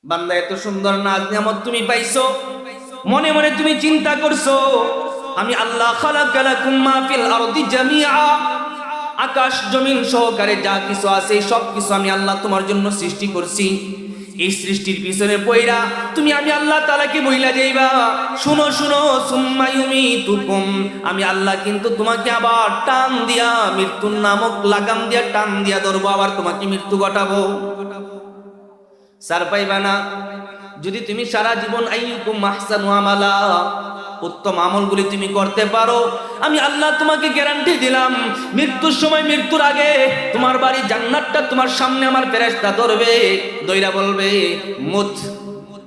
বান্দা এত সুন্দর নাজ নিয়ামত তুমি পাইছো, মনে মনে তুমি চিন্তা করছো আমি আল্লাহ খালাকালাকুম মা ফিল আরদি জামিআ, আকাশ জমিন সহকারে যা কিছু আছে সব কিছু আমি আল্লাহ তোমার জন্য সৃষ্টি করছি। এই সৃষ্টির পিছনে পয়রা তুমি আমি আল্লাহ তাআলাকে বইলা যাইবা শুনো শুনো সুম্মা ইউমিতুকুম, আমি আল্লাহ কিন্তু তোমাকে আবার টান দিয়া মৃত্যুর নামক লাগাম দিয়া টান দিয়া ধরবো, আবার তোমাকে মৃত্যু ঘটাবো। সার পাইবা না যদি তুমি সারা জীবন আইয়ুকুম আহসানু আমালা, উত্তম আমলগুলি তুমি করতে পারো, আমি আল্লাহ তোমাকে গ্যারান্টি দিলাম মৃত্যুর সময় মৃত্যুর আগে তোমার বাড়ি জান্নাতটা তোমার সামনে আমার ফেরেশতা ধরবে, দইরা বলবে মুত,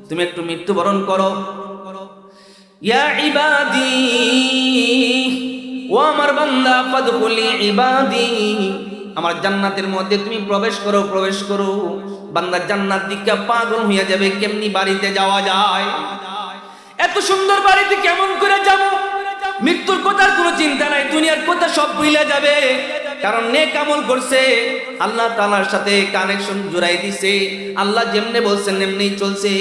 তুমি একটু মৃত্যুবরণ করো। ইয়া ইবাদি, ও আমার বান্দা, ফাদখুলি ইবাদি, আমার জান্নাতের মধ্যে তুমি প্রবেশ করো প্রবেশ করো। বান্দা জান্নাত দিকে পাগল হইয়া যাবে, কেমনি বাড়িতে যাওয়া যায়, এত সুন্দর বাড়িতে কেমন করে যাব? মৃত্যুর কথার কোনো চিন্তা নাই, দুনিয়ার কথা সব ভুলে যাবে, কারণ নেক আমল করছে, আল্লাহ তাআলার সাথে কানেকশন জুড়াই দিছে, আল্লাহ যেমনে বলছেন এমনি চলছে।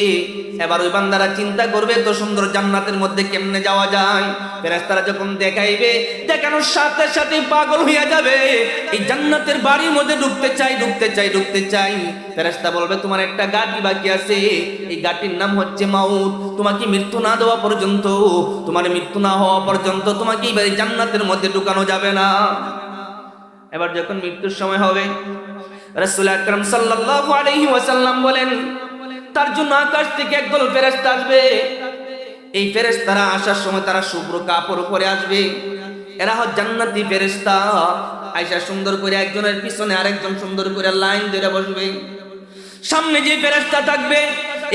এবার ওই বান্দারা চিন্তা করবে তো সুন্দর জান্নাতের মধ্যে কেমনে যাওয়া যায়। ফেরেশতারা যখন দেখাইবে, দেখানোর সাথে সাথে পাগল হইয়া যাবে, এই জান্নাতের বাড়ির মধ্যে ঢুকতে চাই ঢুকতে চাই ঢুকতে চাই। ফেরেশতা বলবে তোমার একটা গাটি বাকি আছে, এই গাটির নাম হচ্ছে মাউত, তোমাকে মৃত্যু না দেওয়া পর্যন্ত, তোমার মৃত্যু না হওয়া পর্যন্ত তোমাকে এই জান্নাতের মধ্যে ঢুকানো যাবে না। এবার যখন মৃত্যুর সময় হবে, রাসূল আকরাম সাল্লাল্লাহু আলাইহি ওয়াসাল্লাম বলেন তার জন্য আকাশ থেকে একদল ফেরেশতা আসবে। এই ফেরেশতারা আসার সময় তারা শুভ্র কাপড় পরে আসবে, এরা হচ্ছে জান্নাতি ফেরেশতা। আয়েশা সুন্দর করে একজনের পিছনে আরেকজন সুন্দর করে লাইন ধরে বসবে। সামনে যে ফেরেশতা থাকবে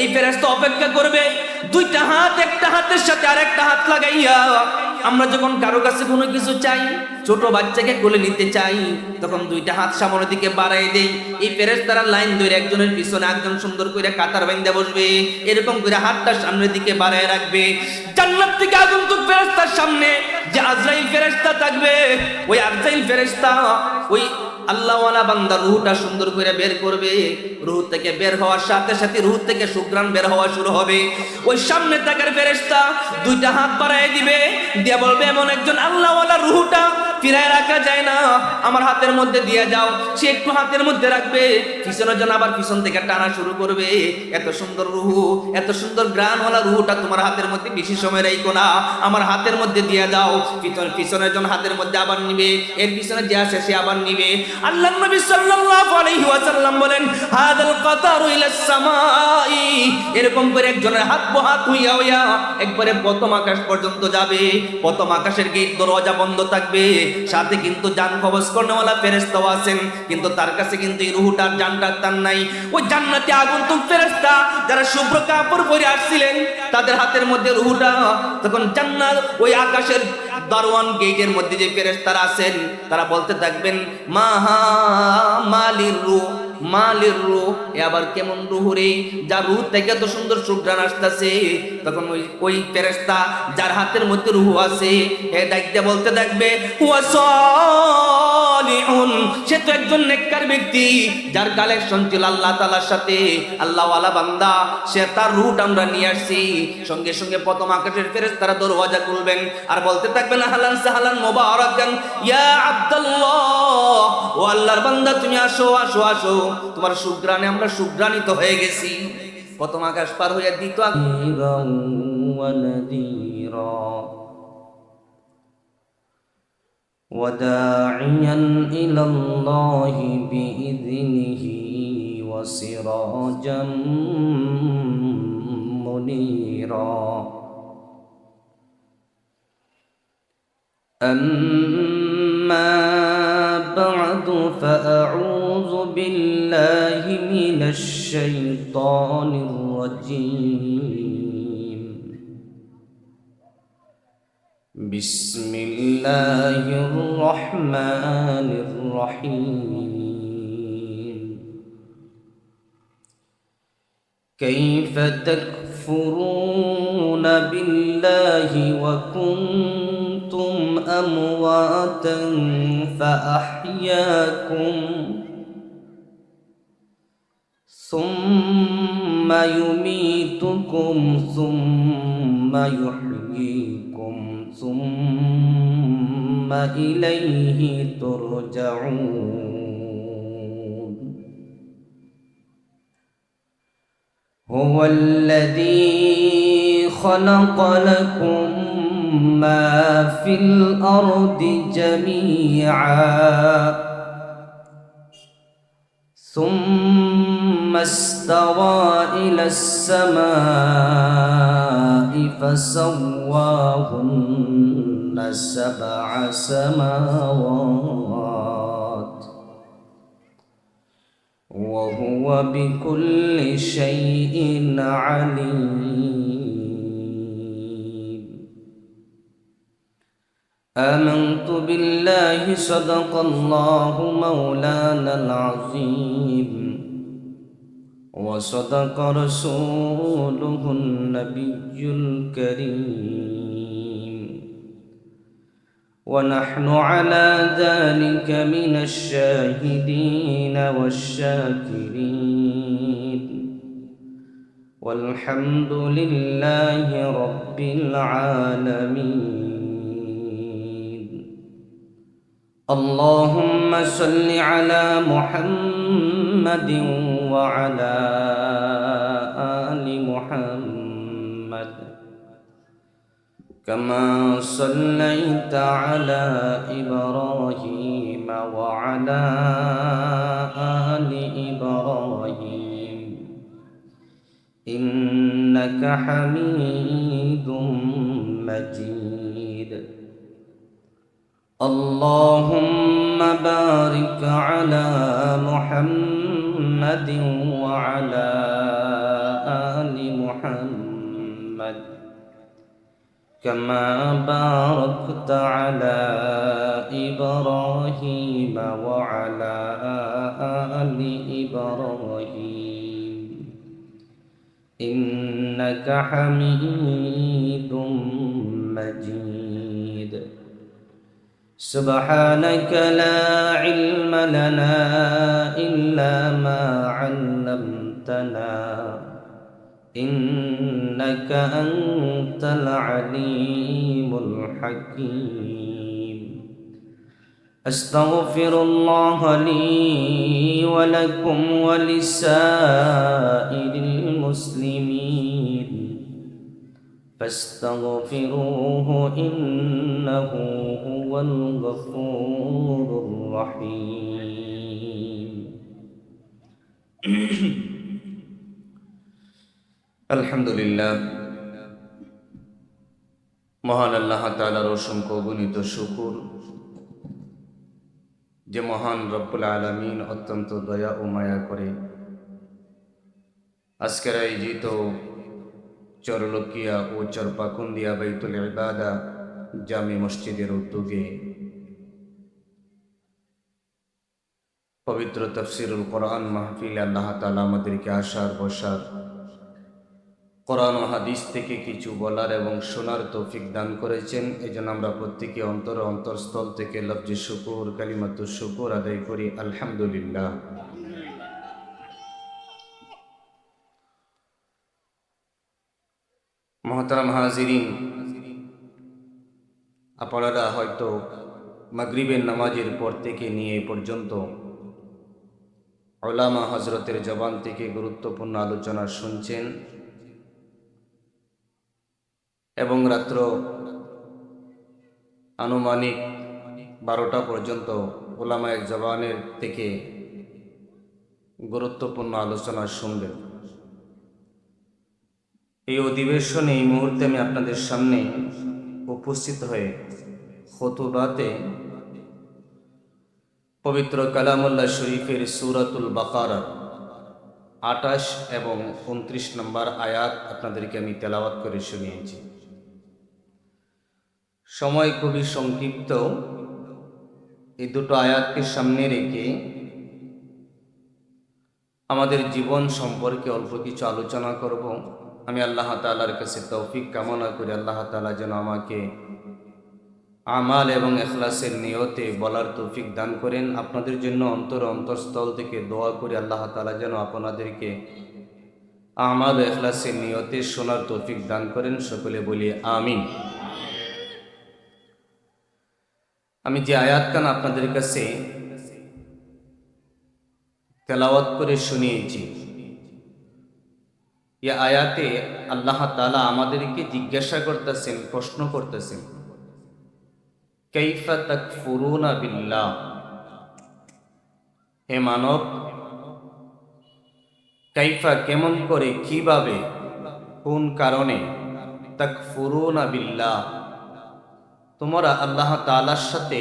এই ফেরেশতা অপেক্ষা করবে, দুইটা হাত একটা হাতের সাথে আরেকটা হাত লাগাইয়া আমরা যখন কারো কাছে কোনো কিছু চাই, ছোট বাচ্চাকে কোলে নিতে চাই, তখন দুইটা হাত সামনের দিকে বাড়াই দেই। এই ফেরেশতারা লাইন ধরে একজনের পিছনে একজন সুন্দর করে কাতার বাইন্ধা বসবে, এরকম করে হাতটা সামনের দিকে বাড়ায় রাখবে। জান্নাত থেকে আগন্তুক ফেরেশতার সামনে যে আজরাইল ফেরেশতা থাকবে, ওই আজরাইল ফেরেশতা ওই আল্লাহওয়ালা বান্দার রূহটা সুন্দর করে বের করবে। রূহ থেকে বের হওয়ার সাথে সাথে রূহ থেকে সুঘ্রাণ বের হওয়া শুরু হবে। ওই সামনে থাকার ফেরেশতা দুইটা হাত বাড়ায় দিবে, দিয়ে বলবে এমন একজন আল্লাহওয়ালা রূহটা ফিরায় রাখা যায় না, আমার হাতের মধ্যে দিয়ে যাও। সে একটু হাতের মধ্যে রাখবে, পিছনের জন্য আবার পিছন থেকে টানা শুরু করবে। এত সুন্দর রূহ, এত সুন্দর গ্রানওয়ালা রূহটা তোমার হাতের মধ্যে বেশি সময় রাখো না, আমার হাতের মধ্যে দিয়ে যাও। পিছনের জন হাতের মধ্যে আবার নিবে, এর পিছনে যে আছে সে আবার নিবে। আল্লাহর নবী সাল্লাল্লাহু আলাইহি ওয়াসাল্লাম বলেন হাদাল কাতারু ইলাস সামাই, এরকম করে একজনের হাত হাত হইয়া হইয়া একবারে প্রথম আকাশ পর্যন্ত যাবে। প্রথম আকাশের গেট দরজা বন্ধ থাকবে, সাথে কিন্তু জান কবজ করনেওয়ালা ফেরেশতাও আছেন, কিন্তু তার কাছে কিন্তু এই রূহটার জানটার তার নাই। ওই জান্নাতে আগন্তুক ফেরেশতা যারা শুভ্র কাপড় পরে আসছিলেন তাদের হাতের মধ্যে রূহটা, তখন জান্নাত ওই আকাশের দারওয়ান গেটের মধ্যে যে ফেরেশতারা আছেন তারা বলতে থাকবেন মাহা মালির রূহ মালির রূহ, এ আবার কেমন রূহ রে, যার রূহ থেকে এত সুন্দর সুঘ্রাণ আসতেছে। তখন ওই ফেরেশতা যার হাতের মধ্যে রূহ আছে এ ডাকতে বলতে থাকবে হুয়া সালিহুন, সে তো একজন নেককার ব্যক্তি যার কালেকশন ছিল আল্লাহ তাআলার সাথে, আল্লাহওয়ালা বান্দা, সে তার রূহটা আমরা নিয়ে আসছি। সঙ্গে সঙ্গে প্রথম আকাশের ফেরেশতারা দরওয়াজা খুলবেন আর বলতে থাকবেন আহলান সাহলান মুবারাকান ইয়া আব্দুল্লাহ, ও আল্লাহর বান্দা তুমি আসো আসো আসো, তোমার সুঘ্রাণে আমরা সুঘ্রাণিত হয়ে গেছি। প্রথম আকাশ পার হইয়া দ্বিতীয় وداعيا إلى الله بإذنه وسراجا منيرا أما بعد فأعوذ بالله من الشيطان الرجيم. بسم الله الرحمن الرحيم. كيف تكفرون بالله وكنتم أمواتا فأحياكم ثم يميتكم ثم يحييكم ثم إليه ترجعون هو الذي خلق لكم ما في الأرض جميعا ثم استوى إلى السماء فسواهن سبع سماوات وهو بكل شيء عليم آمنت بالله صدق الله مولانا العظيم وصدق رسوله النبي الكريم ونحن على ذلك من الشاهدين والشاكرين والحمد لله رب العالمين اللهم صل على محمد وعلى آل محمد كما صليت على إبراهيم وعلى آل إبراهيم إنك حميد مجيد اللهم بارك على محمد وعلى آل محمد كما باركت على إبراهيم وعلى آل إبراهيم إنك حميد مجيد سبحانك لا علم لنا إلا ما علمتنا إنك أنت العليم الحكيم أستغفر الله لي ولكم ولسائر المسلمين فاستغفروه إنه هو الغفور الرحيم আলহামদুলিল্লাহ, মহান আল্লাহ তাআলার অসংখ্য অগণিত শুকর যে মহান রব্বুল আলামিন অত্যন্ত দয়া ও মায়া করে আজকের আয়োজিত চরলকিয়া ও চরপাকুন্দিয়া বাইতুল ইবাদা জামে মসজিদের উদ্যোগে পবিত্র তাফসিরুল কোরআন মাহফিলে আল্লাহ তাআলা আমাদেরকে আসার বসার, কোরআন ও হাদিস থেকে কিছু বলার এবং শোনার তৌফিক দান করেছেন। এই জন্য আমরা প্রত্যেকে অন্তরস্থল থেকে লফজে শুকুর, কালিমাতুশ শুকুর আদায় করি আলহামদুলিল্লাহ। মহতারাম হাজিরিন, আপনারা হয়তো মাগরিবের নামাজের পর থেকে নিয়ে এ পর্যন্ত উলামা হযরতের জবান থেকে গুরুত্বপূর্ণ আলোচনা শুনছেন এবং রাত্র আনুমানিক 12টা পর্যন্ত উলামায়ে জবানের থেকে গুরুত্বপূর্ণ আলোচনা শুনবেন। এই অধিবেশনে এই মুহূর্তে আমি আপনাদের সামনে উপস্থিত হয়ে খুতবাতে পবিত্র কালামুল্লাহ শরীফের সূরাতুল বাকারা 28 এবং 29 নম্বর আয়াত আপনাদেরকে আমি তেলাওয়াত করে শুনিয়েছি। সময় খুবই সংক্ষিপ্ত, এই দুটো আয়াতকে সামনে রেখে আমাদের জীবন সম্পর্কে অল্প কিছু আলোচনা করব। আমি আল্লাহ তাআলার কাছে তৌফিক কামনা করি আল্লাহ তাআলা যেন আমাকে আমাল এবং ইখলাসের নিয়তে বলার তৌফিক দান করেন। আপনাদের জন্য অন্তরস্থল থেকে দোয়া করি আল্লাহ তাআলা যেন আপনাদেরকে আমাল ও ইখলাসের নিয়তে শোনার তৌফিক দান করেন। সকলে বলি আমিন। আমি যে আয়াতখান আপনাদের কাছে তেলাওয়াত করে শুনিয়েছি, এই আয়াতে আল্লাহ তাআলা আমাদেরকে জিজ্ঞাসা করতেছেন, প্রশ্ন করতেছেন, কাইফা তাকফুরুনা বিল্লাহ, হে মানব, কাইফা কেমন করে, কিভাবে, কোন কারণে, তাকফুরুনা বিল্লাহ তোমরা আল্লাহ তাআলার সাথে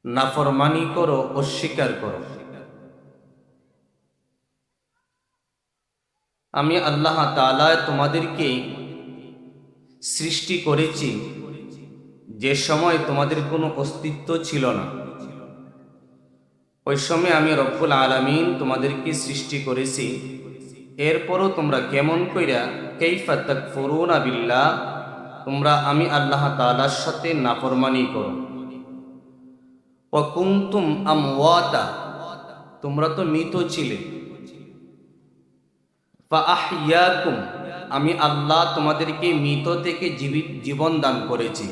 নাফরমানি করো, অস্বীকার করো। আমি আল্লাহ তাআলা তোমাদেরকে সৃষ্টি করেছি যে সময় তোমাদের কোনো অস্তিত্ব ছিল না। ওই সময় আমি রব্বুল আলামিন তোমাদেরকে সৃষ্টি করেছি, এরপরও তোমরা কেমন কইরা কাইফা তাকফুরুনা বিল্লাহ তোমরা আমি আল্লাহ তাআলার সাথে নাফরমানি করো। ওয়া কুনতুম আমওয়াতা তোমরা তো মৃত ছিলে। ফা আহইয়াকুম আমি আল্লাহ তোমাদেরকে মৃত থেকে জীবন দান করেছি।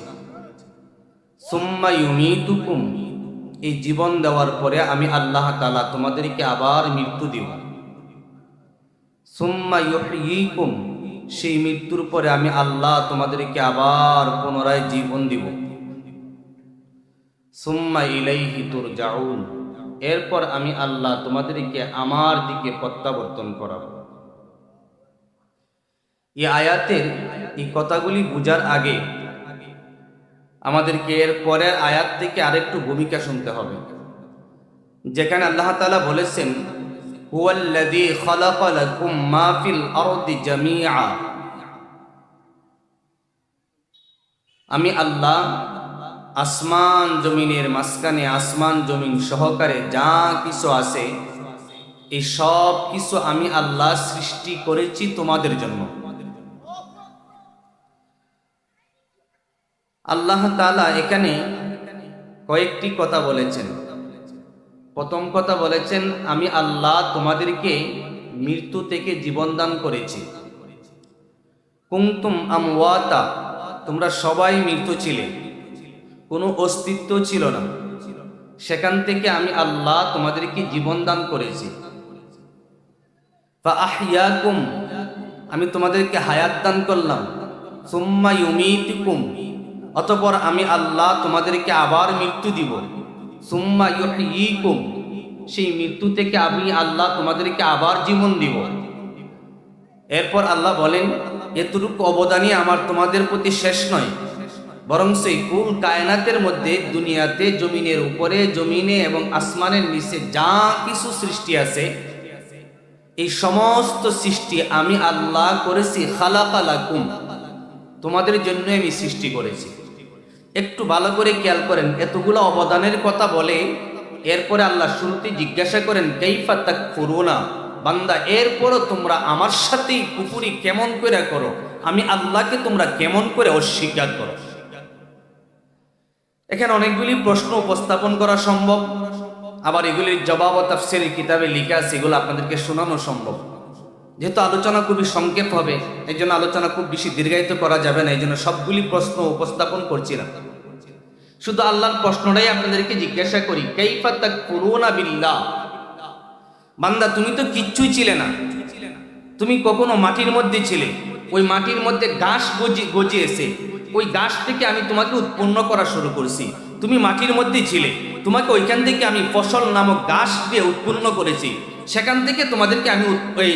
সুম্মা ইউমীতুকুম এই জীবন দেওয়ার পরে আমি আল্লাহ তাআলা তোমাদেরকে আবার মৃত্যু দিব। সুম্মা ইউহয়ীকুম সেই মৃত্যুর পরে আমি আল্লাহ তোমাদেরকে আবার পুনরায় জীবন দিব। সুম্মা ইলাইহি তুরজাউন এরপর আমি আল্লাহ তোমাদেরকে আমার দিকে প্রত্যাবর্তন করাবো। এই আয়াতের এই কথাগুলি বুঝার আগে আমাদেরকে এর পরের আয়াত থেকে আরেকটু ভূমিকা শুনতে হবে, যেখানে আল্লাহ তাআলা বলেছেন, হুয়াল্লাযী খালাকা লাকুম মা ফিল আরদি জামিআ আমি আল্লাহ আসমান জমিনের মাঝখানে, আসমান জমিন সহকারে যা কিছু আছে এই সব কিছু আমি আল্লাহ সৃষ্টি করেছি তোমাদের জন্য। আল্লাহ তাআলা এখানে কয়েকটি কথা বলেছেন। প্রথম কথা বলেছেন, আমি আল্লাহ তোমাদেরকে মৃত্যু থেকে জীবন দান করেছি। কুনতুম আমওয়াতা তোমরা সবাই মৃত ছিলে, কোনো অস্তিত্ব ছিল না, সেখান থেকে আমি আল্লাহ তোমাদেরকে জীবন দান করেছি। ফা আহইয়াকুম আমি তোমাদেরকে হায়াত দান করলাম। সুম্মা ইউমীতুকুম অতঃপর আমি আল্লাহ তোমাদেরকে আবার মৃত্যু দিব। সুম্মা ইউহয়ীকুম সেই মৃত্যু থেকে আমি আল্লাহ তোমাদেরকে আবার জীবন দিব। এরপর আল্লাহ বলেন, এতটুকু অবদানই আমার তোমাদের প্রতি শেষ নয়, বরং সেই কুল কায়নাতের মধ্যে, দুনিয়াতে, জমিনের উপরে, জমিনে এবং আসমানের নিচে যা কিছু সৃষ্টি আছে এই সমস্ত সৃষ্টি আমি আল্লাহ করেছি। খালাকা লাকুম তোমাদের জন্য আমি সৃষ্টি করেছি। একটু ভালো করে খেয়াল করেন, এতগুলো অবদানের কথা বলে এরপরে আল্লাহ শুরুতে জিজ্ঞাসা করেন, কাইফা তাকফুরুনা বান্দা এরপরও তোমরা আমার সাথেই কুফরি কেমন করে করো, আমি আল্লাহকে তোমরা কেমন করে অস্বীকার করো। এখানে অনেকগুলি প্রশ্ন উপস্থাপন করা সম্ভব, আবার এগুলির জবাব ও তাফসীরের কিতাবে লেখা আছে, এগুলো আপনাদেরকে শোনানো সম্ভব। যেহেতু আলোচনা খুবই সংক্ষেপ হবে, এই জন্য আলোচনা খুব বেশি দীর্ঘায়িত করা যাবে না, এই জন্য সবগুলি প্রশ্ন উপস্থাপন করছি না, শুধু আল্লাহর প্রশ্নটাই আপনাদেরকে জিজ্ঞাসা করি, কাইফা তাকফুরুনা বিল্লাহ বান্দা তুমি তো কিচ্ছুই ছিলে না, তুমি কখনো মাটির মধ্যে ছিলে, ওই মাটির মধ্যে ঘাস গজিয়েছে, ওই ঘাস থেকে আমি তোমাকে উৎপন্ন করা শুরু করছি। তুমি মাটির মধ্যে ছিলে, তোমাকে ওইখান থেকে আমি ফসল নামক ঘাস দিয়ে উৎপন্ন করেছি, সেখান থেকে তোমাদেরকে আমি ওই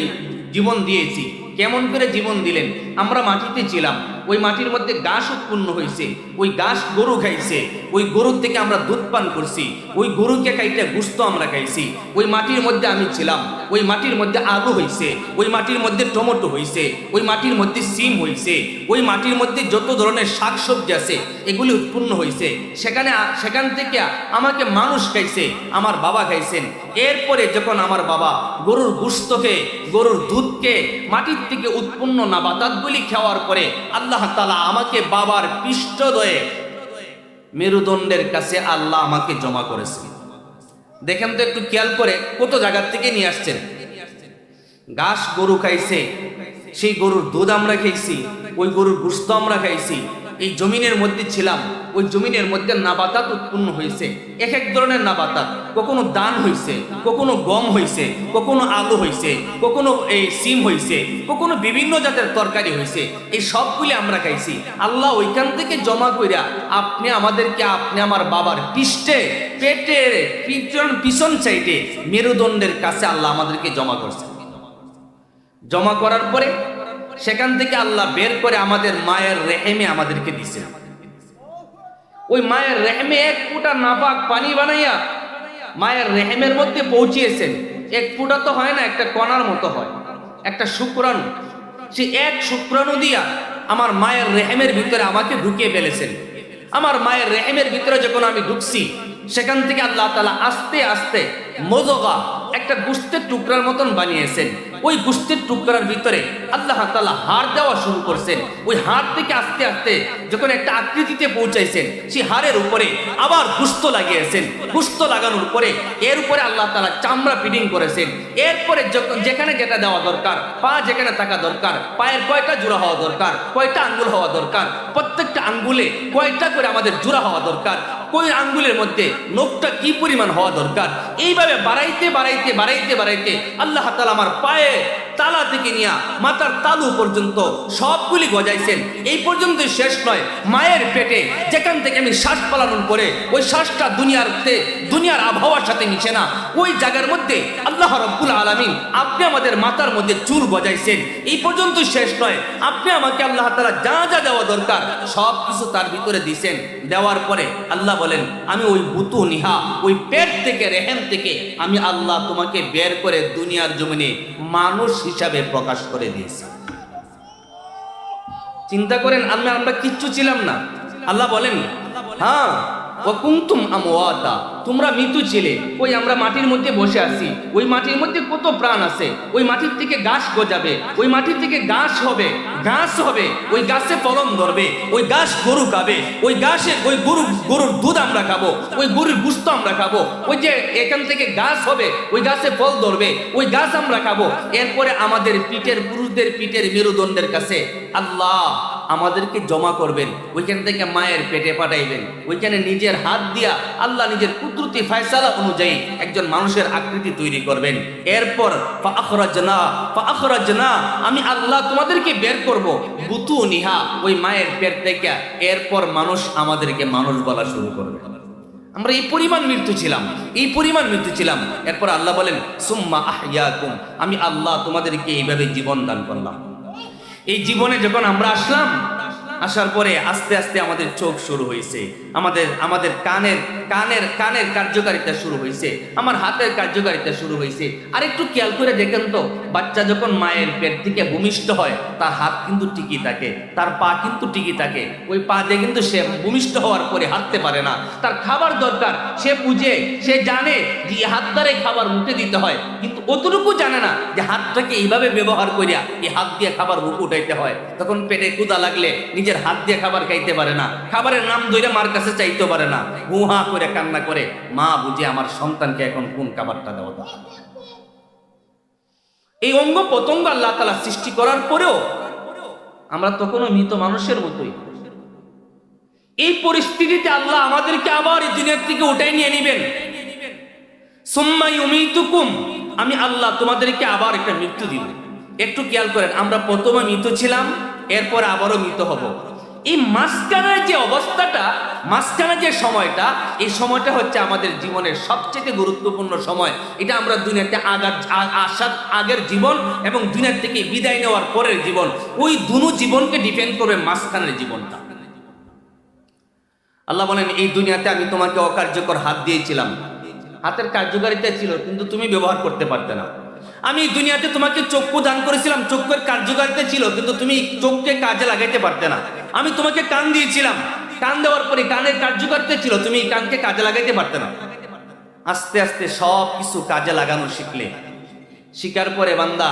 জীবন দিয়েছি। কেমন করে জীবন দিলেন? আমরা মাটিতে ছিলাম, ওই মাটির মধ্যে ঘাস উৎপন্ন হয়েছে, ওই ঘাস গরু খাইছে, ওই গরুর থেকে আমরা দুধ পান করছি, ওই গরুকে কাইটা গোশত আমরা খাইছি। ওই মাটির মধ্যে আমি ছিলাম, ওই মাটির মধ্যে আলু হয়েছে, ওই মাটির মধ্যে টমেটো হয়েছে, ওই মাটির মধ্যে সিম হয়েছে, ওই মাটির মধ্যে যত ধরনের শাকসবজি আছে এগুলি উৎপন্ন হয়েছে। সেখান থেকে আমাকে মানুষ খাইছে, আমার বাবা খাইছেন। এরপরে যখন আমার বাবা গরুর গোশতকে, গরুর দুধকে মাটির থেকে উৎপন্ন নাবাতাতগুলি খাওয়ার পরে আল্লাহ তাআলা আমাকে বাবার পৃষ্ঠদ্বয়ে মেরুদণ্ডের কাছে আল্লাহ আমাকে জমা করেছেন। দেখেন তো একটু খেয়াল করে, কত জায়গার থেকে নিয়ে আসছেন। ঘাস গরু খাইছে, সেই গরুর দুধ আমরা খাইছি, ওই গরুর গোশত আমরা খাইছি। এই জমিনের মধ্যে ছিলাম, ওই জমিনের মধ্যে নাবাতাত উৎপন্ন হয়েছে, এক এক ধরনের নাবাতাত। কখনো ধান হয়েছে, কখনো গম হয়েছে, কখনো আলু হয়েছে, কখনো এই সিম হয়েছে, কখনো বিভিন্ন জাতের তরকারি হয়েছে। এই সবগুলি আমরা খাইছি। আল্লাহ ওইখান থেকে জমা কইরা আপনি আমাদেরকে, আপনি আমার বাবার পৃষ্ঠে, পেটের পিছন সাইডে মেরুদণ্ডের কাছে আল্লাহ আমাদেরকে জমা করছে। জমা করার পরে সেখান থেকে আল্লাহ বের করে আমাদের মায়ের রেহেমে আমাদেরকে দিছেন। ওই মায়ের রেহেমে এক ফুটা নাপাক পানি বানাইয়া মায়ের রেহেমের মধ্যে পৌঁছিয়েছেন। এক ফুটা তো হয় না, একটা কণার মতো হয়, একটা শুক্রাণু। সে এক শুক্রাণু দিয়া আমার মায়ের রেহেমের ভিতরে আমাকে ঢুকিয়ে ফেলেছেন। আমার মায়ের রেহেমের ভিতরে যখন আমি ঢুকছি, সেখান থেকে আল্লাহ তাআলা আস্তে আস্তে মজগা, একটা গোশতের টুকরার মতন বানিয়েছেন। ওই গোশতের টুকরার ভিতরে আল্লাহ তাআলা হাড় দেওয়া শুরু করছেন। ওই হাড় থেকে আস্তে আস্তে যখন একটা আকৃতিতে পৌঁছাইছেন, সেই হাড়ের উপরে আবার গোশত লাগিয়েছেন। গোশত লাগানোর পরে এর উপরে আল্লাহ তাআলা চামড়া ফিটিং করেছেন। এরপরে যখন যেখানে যেটা দেওয়া দরকার, পা যেখানে থাকা দরকার, পায়ের কয়টা জোড়া হওয়া দরকার, কয়টা আঙ্গুল হওয়া দরকার, প্রত্যেকটা আঙ্গুলে কয়টা করে আমাদের জোড়া হওয়া দরকার, কোন আঙ্গুলের মধ্যে নখটা কি পরিমাণ হওয়া দরকার, এইভাবে বাড়াইতে বাড়াইতে বাড়াইতে বাড়াইতে আল্লাহ তাআলা আমার পায়ে তালা থেকে নিয়ে মাথার তালু পর্যন্ত সবগুলি গজাইছেন। এই পর্যন্ত শেষ নয়, মায়ের পেটে যেখান থেকে আমি শ্বাস পালানোর পরে ওই শ্বাসটা দুনিয়ার আবহাওয়ার সাথে মিশে না, ওই জায়গার মধ্যে আল্লাহ রাব্বুল আলামিন আপনি আমাদের মাথার মধ্যে চুল গজাইছেন। এই পর্যন্ত শেষ নয়, আপনি আমাকে আল্লাহ তাআলা যা যা দেওয়া দরকার সব কিছু তার ভিতরে দিয়েছেন। দেওয়ার পরে আল্লাহ বলেন, আমি ওই বুতু নিহা, ওই পেট থেকে, রেহেম থেকে আমি আল্লাহ তোমাকে বের করে দুনিয়ার জমিনে মানুষ হিসাবে প্রকাশ করে দিয়েছি। চিন্তা করেন, আমরা কিচ্ছু ছিলাম না। আল্লাহ বলেন, হ্যাঁ ওয়া কুনতুম আমওয়াতা, তোমরা মৃত্যু ছিলে। ওই আমরা মাটির মধ্যে বসে আছি, ওই মাটির মধ্যে কত প্রাণ আছে। ওই মাটির থেকে ঘাস গজাবে, ওই মাটির থেকে ঘাস হবে, ওই গাছে ফলন ধরবে, ওই ঘাস গরু খাবে, ওই ঘাসে ওই গরুর দুধ আমরা খাবো, ওই গরুর গোশত আমরা খাবো। ওই যে এখান থেকে গাছ হবে, ওই গাছে ফল ধরবে, ওই গাছ আমরা খাবো। এরপরে আমাদের পুরুষদের পিঠের মেরুদণ্ডের কাছে আল্লাহ আমাদেরকে জমা করবেন, ওইখান থেকে মায়ের পেটে পাঠাইবেন। ওইখানে নিজের হাত দিয়া আল্লাহ নিজের কুদরতি ফয়সালা অনুযায়ী একজন মানুষের আকৃতি তৈরি করবেন। এরপর ফাআখরাজনা, আমি আল্লাহ তোমাদেরকে বের করব বুতু নিহা, ওই মায়ের পেট থেকে। এরপর মানুষ আমাদেরকে মানুষ বলা শুরু করবে। আমরা এই পরিমাণ মৃত্যু ছিলাম। এরপর আল্লাহ বলেন, সুম্মা আহইয়াকুম, আমি আল্লাহ তোমাদেরকে এইভাবে জীবন দান করলাম। এই জীবনে যখন আমরা আসার পরে আস্তে আস্তে আমাদের চোখ শুরু হয়েছে, আমাদের কানের কার্যকারিতা শুরু হয়েছে, আমার হাতের কার্যকারিতা শুরু হয়েছে। আর একটু খেয়াল করে দেখেন তো, বাচ্চা যখন মায়ের পেট থেকে ভূমিষ্ঠ হয়, তার হাত কিন্তু টিকি থাকে, তার পা কিন্তু টিকি থাকে। ওই পা দিয়ে কিন্তু সে ভূমিষ্ঠ হওয়ার পরে হাঁটতে পারে না। তার খাবার দরকার, সে বুঝে, সে জানে যে হাত দ্বারে খাবার মুখে দিতে হয়, কিন্তু অতটুকু জানে না যে হাতটাকে এইভাবে ব্যবহার করিয়া এই হাত দিয়ে খাবার মুখে উঠাইতে হয়। তখন পেটে ক্ষুধা লাগলে নিজের হাত দিয়ে খাবার খাইতে পারে না, খাবারের নাম ধরে মার কাছে চাইতে পারে না, হুহা করে কান্না করে মা বুঝে আমার সন্তানকে এখন কোন খাবারটা দেওয়া দরকার। এই অঙ্গ প্রত্যঙ্গ আল্লাহ তাআলা সৃষ্টি করার পরেও আমরা তখনও মৃত মানুষের মতোই। এই পরিস্থিতিতে আল্লাহ আমাদেরকে আবার এই দুনিয়া থেকে উঠাই নিয়ে নেবেন। সুম্মা ইউমিতুকুম, আমি আল্লাহ তোমাদেরকে আবার একটা মৃত্যু দিব। একটু খেয়াল করেন, আমরা প্রথমে মৃত ছিলাম, এরপর আবারও মৃত হব। এই মাঝখানের যে অবস্থাটা, মাঝখানের যে সময়টা, এই সময়টা হচ্ছে আমাদের জীবনের সবচেয়ে গুরুত্বপূর্ণ সময়। এটা আমরা দুনিয়াতে আসার আগের জীবন এবং দুনিয়া থেকে বিদায় নেওয়ার পরের জীবন, ওই দুটো জীবনকে ডিপেন্ড করবে মাঝখানের জীবনটা। আল্লাহ বলেন, এই দুনিয়াতে আমি তোমাকে অকার্যকর হাত দিয়েছিলাম, হাতের কার্যকারিতা ছিল কিন্তু তুমি ব্যবহার করতে পারতে না। আমি দুনিয়াতে তোমাকে চক্ষু দান করেছিলাম, চক্ষুর কার্যকারিতা ছিল কিন্তু তুমি চোখকে কাজে লাগাইতে পারতে না। আমি তোমাকে কান দিয়েছিলাম, কান দেওয়ার পরে কানের কার্যকারিতা ছিল, তুমি এই কানকে কাজে লাগাইতে পারতে না। আস্তে আস্তে সব কিছু কাজে লাগানো শিখার পরে বান্দা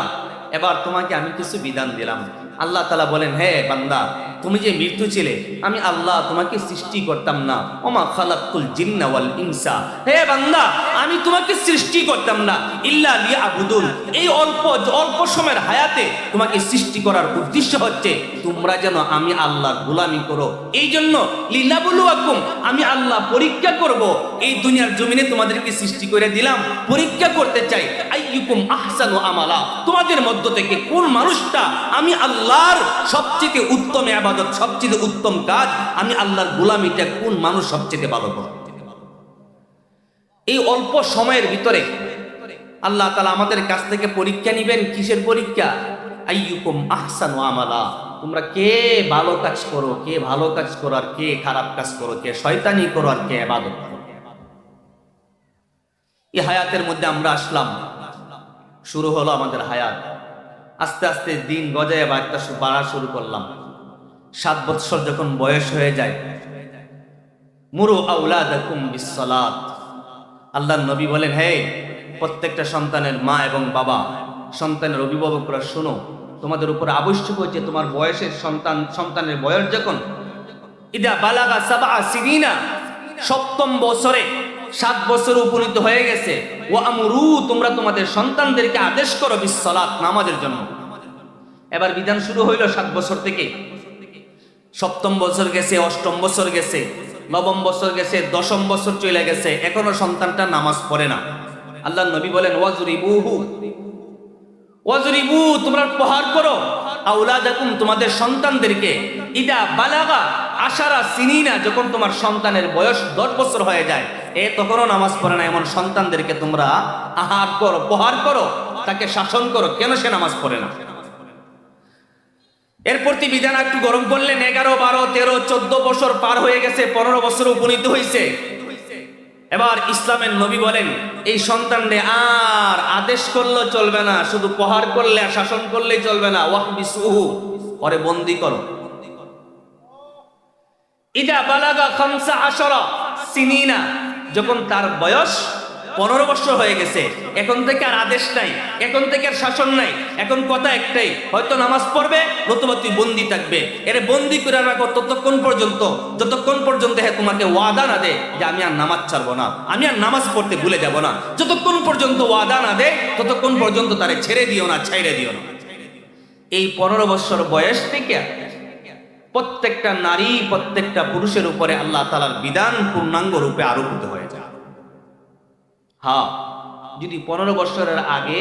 এবার তোমাকে আমি কিছু বিধান দিলাম। আল্লাহ তাআলা বলেন, হে বান্দা, তুমি যে মৃত্যু ছিলে, আমি আল্লাহ তোমাকে সৃষ্টি করতাম না। ওমা খালাকুল জিন্না ওয়াল ইনসা, হে বান্দা, আমি তোমাকে সৃষ্টি করতাম না ইল্লা লিয়াবুদুন। এই অল্প সময়ের হায়াতে তোমাকে সৃষ্টি করার উদ্দেশ্য হচ্ছে তোমরা যেন আমি আল্লাহর গোলামি করো। এই জন্য লিনাবলুয়াকুম, আমি আল্লাহ পরীক্ষা করব। এই দুনিয়ার জমিনে তোমাদেরকে সৃষ্টি করে দিলাম, পরীক্ষা করতে চাই আইয়ুকুম আহসানু আমালা, তোমাদের মধ্য থেকে কোন মানুষটা আমি আল্লাহর সবচেয়ে উত্তম ইবাদত, সবচেয়ে উত্তম কাজ, আমি আল্লাহর গোলামিটা কোন মানুষ সবচেয়ে ভালো করে। এই অল্প সময়ের ভিতরে আল্লাহ তাআলা আমাদের কাছ থেকে পরীক্ষা নেবেন। কিসের পরীক্ষা? আইয়ুকুম আহসানু আমালা, তোমরা কে ভালো কাজ করো, কে ভালো কাজ করো আর কে খারাপ কাজ করো, কে শয়তানি করো আর কে ইবাদত করো। এই হায়াতের মধ্যে আমরা আসলাম, শুরু হলো আমাদের হায়াত। আস্তে আস্তে দিন গজায় বাড়া শুরু করলাম। 7 বছর যখন বয়স হয়ে যায়, মুরু আওলাদাকুম বিসসালাত, আল্লাহর নবী বলেন, হে প্রত্যেকটা সন্তানের মা এবং বাবা, সন্তানের অভিভাবকরা শোনো, তোমাদের উপর আবশ্যক হচ্ছে তোমার বয়সের সন্তানের বয়স যখন ইদা বালাগা সাবআ সিনিনা, 7ম বছরে, 7 বছর উপনীত হয়ে গেছে, ওয়া আমরু, তোমরা তোমাদের সন্তানদেরকে আদেশ করো বিসসালাত, নামাজের জন্য। এবার বিধান শুরু হইল 7 বছর থেকে। 7ম বছর গেছে, 8ম বছর গেছে, 9ম বছর গেছে, 10ম বছর চলে গেছে, এখনো সন্তানটা নামাজ পড়ে না। আল্লাহর নবী বলেন, ওয়াজরিবু, তোমরা প্রহার করো আওলাদাকুম, তোমাদের সন্তানদেরকে, ইদা বালাগা আশারা সিনিনা, যখন তোমার সন্তানের বয়স 10 বছর হয়ে যায়, তখনও নামাজ পড়ে না, এমন সন্তানদেরকে তোমরা আহার করো, প্রহার করো, তাকে শাসন করো। কেন সে নামাজ পড়ে না? এরপর বিধান একটু গরম করলেন। 11, 12, 13, 14 বছর পার হয়ে গেছে, 15 বছর উপনীত হয়েছে। এবার ইসলামের নবী বলেন, এই সন্তানকে আর আদেশ করলে চলবে না, শুধু প্রহার করলে আর শাসন করলেই চলবে না, ওয়াহবিসুহু, ওরে বন্দী করো। ইদা বালাগা 15 সিনিনা, যখন তার বয়স 15 বছর হয়ে গেছে, এখন থেকে আর আদেশ নাই, এখন থেকে আর শাসন নাই, এখন কথা একটাই, হয়তো নামাজ পড়বে নতুবা তুই বন্দি থাকবে। এর বন্দি করে রাখো ততক্ষণ পর্যন্ত, যতক্ষণ পর্যন্ত হে তোমাকে ওয়াদা না দে যে আমি আর নামাজ ছাড়বো না, আমি আর নামাজ পড়তে ভুলে যাব না। যতক্ষণ পর্যন্ত ওয়াদা না দে ততক্ষণ পর্যন্ত তারে ছেড়ে দিও না, ছাইড়ে দিও না। এই 15 বছর বয়স থেকে প্রত্যেকটা নারী, প্রত্যেকটা পুরুষের উপরে আল্লাহ তাআলার বিধান পূর্ণাঙ্গ রূপে আরোপিত হয়ে যায়। হ্যাঁ, যদি 15 বছরের আগে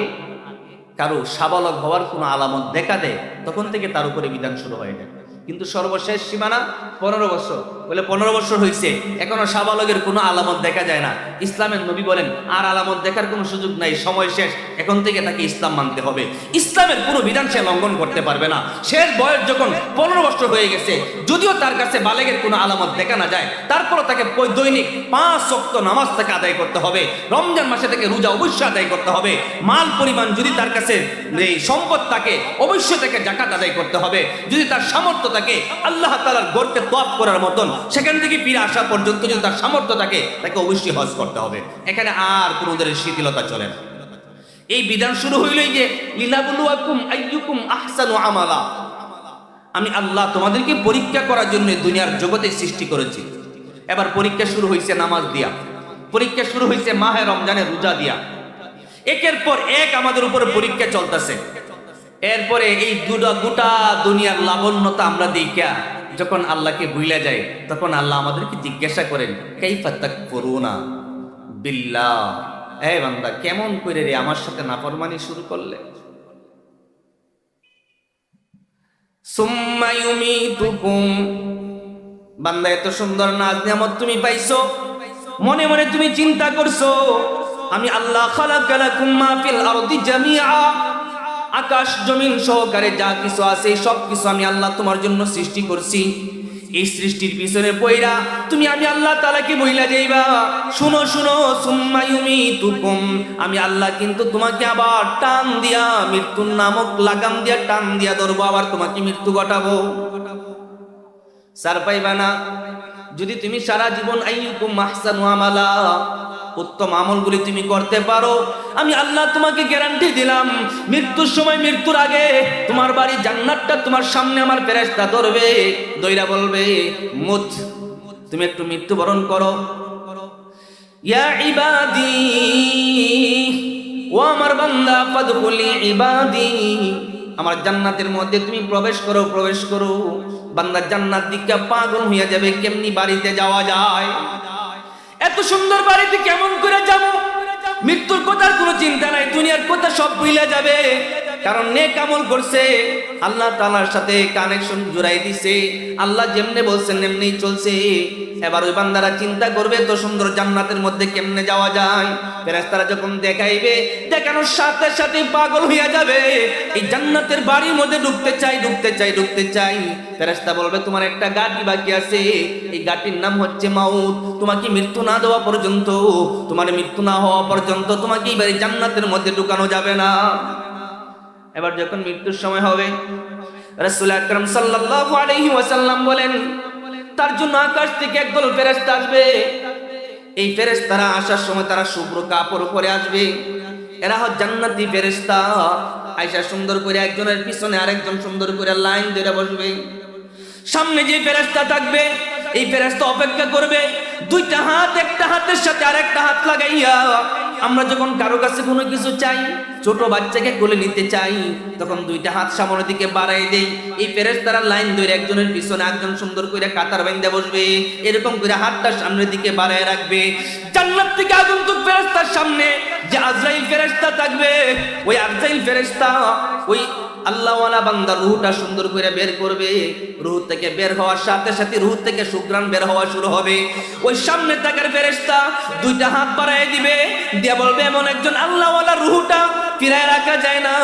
কারো সাবালক হওয়ার কোনো আলামত দেখা দেয়, তখন থেকে তার উপরে বিধান শুরু হয়ে যায়। কিন্তু সর্বশেষ সীমানা 15 বছর, বলে 15 বছর হয়েছে, এখনো সাবালকের কোনো আলামত দেখা যায় না। ইসলামের নবী বলেন, আর আলামত দেখার কোনো সুযোগ নাই, সময় শেষ, এখন থেকে তাকে ইসলাম মানতে হবে। ইসলামের কোনো বিধান সে লঙ্ঘন করতে পারবে না। শেষ বয়স যখন 15 বছর হয়ে গেছে, যদিও তার কাছে বালেগের কোনো আলামত দেখা না যায়, তারপরও তাকে দৈনিক 5 ওয়াক্ত নামাজ তাকে আদায় করতে হবে। রমজান মাসে থেকে রোজা অবশ্যই আদায় করতে হবে। মাল পরিমাণ যদি তার কাছে এই সম্পদ থাকে, অবশ্যই তাকে যাকাত আদায় করতে হবে। যদি তার সামর্থ্য থাকে, আল্লাহ তাআলার ঘরকে তওয়াফ করার মতন সেখান থেকে ফিরে আসা পর্যন্ত যদি তার সামর্থ্য থাকে, তাকে অবশ্যই হজ করতে হবে। এখানে আর কোনো শিথিলতা চলে না। এই বিধান শুরু হইলই যে লিনাবলুয়াকুম আইয়ুকুম আহসানু আমালা, আমি আল্লাহ তোমাদেরকে পরীক্ষা করার জন্য দুনিয়ার জগতে সৃষ্টি করেছি। এবার পরীক্ষা শুরু হয়েছে নামাজ দিয়া, পরীক্ষা শুরু হয়েছে মাহে রমজানের রোজা দিয়া, একের পর এক আমাদের উপরে পরীক্ষা চলতেছে। এরপরে এই গোটা দুনিয়ার লাবণ্যতা আমরা দেখিয়া যখন আল্লাহকে ভুলে যাই, তখন আল্লাহ আমাদেরকে জিজ্ঞাসা করেন, কাইফা তাকফুরুনা বিল্লাহ, এই বান্দা কেমন করে রে আমার সাথে নাফরমানি শুরু করলে। সুম্মা ইউমিতুকুম, বান্দা এত সুন্দর নাজ নিয়ামত তুমি পাইছো, মনে মনে তুমি চিন্তা করছো আমি আল্লাহ খালাকালাকুম মা ফিল আরদি জামিআ, আকাশ জমিন সহকারে যা কিছু আছে সব কিছু আমি আল্লাহ তোমার জন্য সৃষ্টি করছি। এই সৃষ্টির পিছনে পয়রা তুমি আমি আল্লাহ তাআলাকে বইলা যাইবা, শুনো শুনো, সুম্মা ইউমিতুকুম, আমি আল্লাহ কিন্তু তোমাকে আবার টান দিয়া, মৃত্যুর নামক লাগাম দিয়া টান দিয়া ধরবো, আবার তোমাকে মৃত্যু ঘটাবো। সার পাইবা না যদি তুমি সারা জীবন আইয়ুকুম আহসানু আমালা, উত্তম আমলগুলি তুমি করতে পারো, আমি আল্লাহ তোমাকে গ্যারান্টি দিলাম, মৃত্যুর সময়, মৃত্যুর আগে তোমার বাড়ি জান্নাতটা তোমার সামনে আমার ফেরেশতা ধরবে, দইরা বলবে মুত, তুমি একটু মৃত্যুবরণ করো। ইয়া ইবাদি, ও আমার বান্দা, ফাদখুলি ইবাদি, আমার জান্নাতের মধ্যে তুমি প্রবেশ করো, প্রবেশ করো। বান্দা জান্নাত দিকে পাগল হইয়া যাবে, কেমনি বাড়িতে যাওয়া যায়, এত সুন্দর বাড়িতে কেমন করে যাব? মৃত্যুর কথার কোনো চিন্তা নাই, দুনিয়ার কথা সব ভুলে যাবে, কারণ নেক আমল করছে, আল্লাহ তাআলার সাথে কানেকশন জুড়াই দিছে, আল্লাহ যেমনে বলছেন এমনি চলছে। এবার ওই বান্দারা চিন্তা করবে তো সুন্দর জান্নাতের মধ্যে কেমনে যাওয়া যায়। ফেরেশতারা যখন দেখাইবে, দেখানোর সাথে সাথে পাগল হইয়া যাবে, এই জান্নাতের বাড়ির মধ্যে ঢুকতে চাই, ঢুকতে চাই, ঢুকতে চাই। ফেরেশতা বলবে তোমার একটা গাটি বাকি আছে, এই গাটির নাম হচ্ছে মাউত, তোমাকে মৃত্যু না দেওয়া পর্যন্ত, তোমার মৃত্যু না হওয়া পর্যন্ত তোমাকে এই জান্নাতের মধ্যে ঢুকানো যাবে না। এবার যখন মৃত্যুর সময় হবে, রাসূল আকরাম সাল্লাল্লাহু আলাইহি ওয়াসাল্লাম বলেন তার জন্য আকাশ থেকে একদল ফেরেশতা আসবে। এই ফেরেশতারা আসার সময় তারা শুভ্র কাপড় পরে আসবে, এরা হচ্ছে জান্নাতি ফেরেশতা। আয়েশা সুন্দর করে একজনের পিছনে আরেকজন সুন্দর করে লাইন ধরে বসবে। সামনে যে ফেরেশতা থাকবে, এই ফেরেশতা অপেক্ষা করবে, দুইটা হাত একটা হাতের সাথে আরেকটা হাত লাগাইয়া আমরা যখন কারো কাছে কোনো কিছু চাই, ছোট বাচ্চাকে কোলে নিতে চাই, তখন দুইটা হাত সামনের দিকে বাড়াই দেই। এই ফেরেশতারা লাইন ধরে একজনের পিছনে একজন সুন্দর করে কাতার বাইন্ধা বসবে, এরকম করে হাতটা সামনের দিকে বাড়ায় রাখবে। জান্নাত থেকে আগন্তুক ফেরেশতার সামনে যে আজরাইল ফেরেশতা থাকবে, ওই আজরাইল ফেরেশতা ওই আল্লাহওয়ালা বান্দার রূহটা সুন্দর করে বের করবে। রূহ থেকে বের হওয়ার সাথে সাথে রূহ থেকে সুঘ্রাণ বের হওয়া শুরু হবে। ওই সামনে থাকার ফেরেশতা দুইটা হাত বাড়ায় দিবে, দিয়ে বলবে এমন একজন আল্লাহওয়ালা রূহটা ফিরায় রাখা যায় না,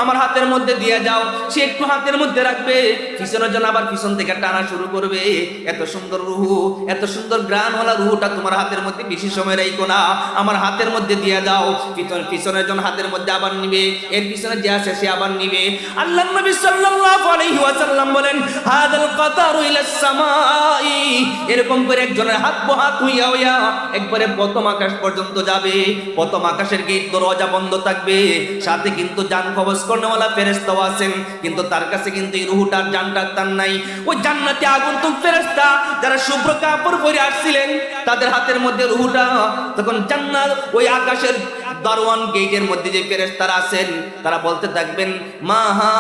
আমার হাতের মধ্যে দিয়ে যাও। সে একটু হাতের মধ্যে রাখবে, পিছনের জন্য আবার পিছন থেকে টানা শুরু করবে। এত সুন্দর রূহ, এত সুন্দর ঘ্রাণওয়ালা রূহটা তোমার হাতের মধ্যে বেশি সময় রাখো না, আমার হাতের মধ্যে দিয়ে যাও। পিছনের জন হাতের মধ্যে আবার নিবে, এর পিছনে যে আছে সে আবার নিবে। আল্লাহর নবী সাল্লাল্লাহু আলাইহি ওয়াসাল্লাম বলেন হাদাল কাতারু ইলাস সামাই, এরকম করে একজনের হাত হাত হইয়া হইয়া একবারে প্রথম আকাশ পর্যন্ত যাবে। প্রথম আকাশের গেট দরজা বন্ধ থাকবে, সাথে কিন্তু জান কবজ করনেওয়ালা ফেরেশতাও আছেন, কিন্তু তার কাছে কিন্তু এই রূহটার জানটা তার নাই। ওই জান্নাতে আগন্তুক ফেরেশতা যারা শুভ্র কাপড় পরে আসছিলেন, তাদের হাতের মধ্যে রূহটা, তখন জান্নাত ওই আকাশের দারওয়ান গেটের মধ্যে যে ফেরেশতারা আছেন, তারা বলতে থাকবেন মাহা